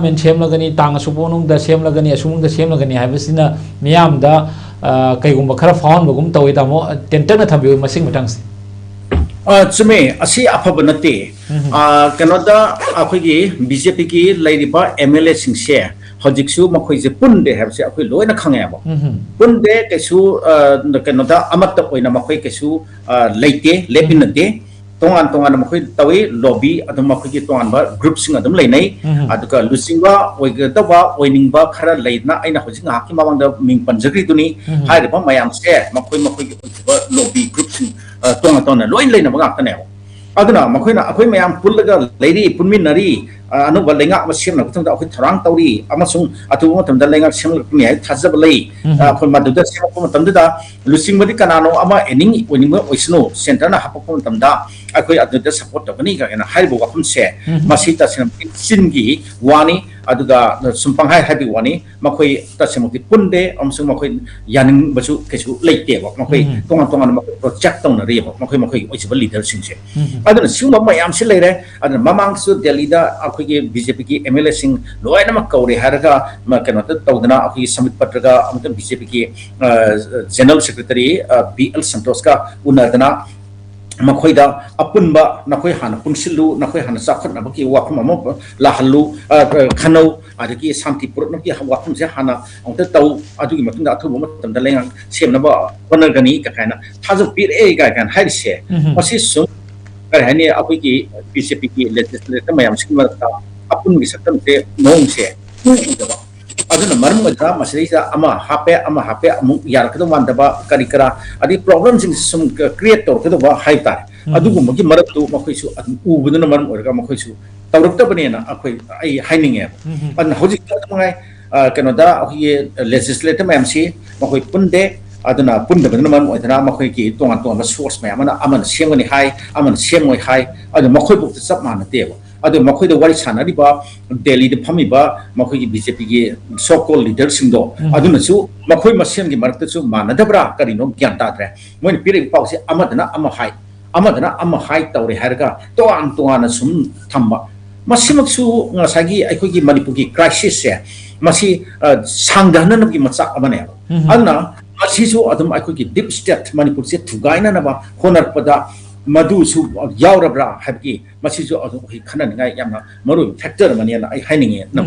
men sem lagani tang suponung da sem lagani asumung da sem lagani habisina miyam da kaigumba khara faun bagum tawi tamo tenten na thambi masing matang se chume asi afaba nate kanoda akhoi BJP ki lairiba MLA singse hojiksu makhoi je punde habse akhoi loina khange abo punde kesu kanoda amatta oina makhoi kesu leite lepinate tongan tongan makhoi tawi lobby adum makhoi ki tongan ba group sing adum leinai aduka lusingwa oigatawa oiningba khara leina aina hojing hakki mawangda ming panjagri tuni hairiba mayam se makhoi ki lobby group sing tonga tona loin leina ba ngakta ne aduna makhoi na akhoi mayam pullaga leiri punminari anu balenga masim na kutang akhoi tharang tauri amasung atu matamda lenga semla ni ai thajab lei akhoi maduda sem ko matamda lusing madi kanano ama ening oiningba oisno center na hapako matamda akhoi aduda support tabani ka na haibo wafum se masita singi wani aduga sumpang hai habi wani makhoi tasemuti punde amsung makhoi yaning basu kesu leite ba makhoi tonga tonga makhoi project tong na re ba makhoi oisiba leader singse aduna singba mayam se leire aduna mamang su delhi da akhoi BJP ki MLA sing loina mak kaure haraga ma kanota tawdana akhoi summit patraga amta BJP ki general secretary BL Santos ka unadana makhoi da apunba nakhoi hana punsilu nakhoi hana sakhat na baki wakhum amo la halu khanau adiki santi purut na ki wakhum se hana amta taw adugi matunda athu matam da lenga semna ba panagani ka kana thazu pir e ga kan haise masi sum hani akhoi ki BJP ki legislator mayam sikma ta apun gi sakam te nong se aduna maram madra masrisa ama hape amu yar kadu mandaba karikara adi problems in sum creator kadu ba haita adugu magi maratu makhoisu ubuduna maram orga makhoisu tawrukta banena akhoi ai haininge an hojik tamangai kanoda akhoi legislator mayam si makhoi punde aduna punde baduna maram oidana makhoi ki tonga tonga source mayam na aman semgani hai aman semoi hai adu makhoi bu sap mana teba adu makhoi da wari sanari ba Delhi de phami ba makhoi ki BJP ki so called leader singdo aduna su makhoi masem gi marakta su manadabra karino gyan ta tre moi pire pause amadana ama hai tawre harga to an sum thamba masimak su ngasagi aikoi ki Manipur ki crisis se masi sangdana gi macha amane aduna masi su adum aikoi ki deep state Manipur se thugaina na ba honar pada madu su yaurabra habki masi su adu hi khana ngai yamna maru factor mani na ai haininge na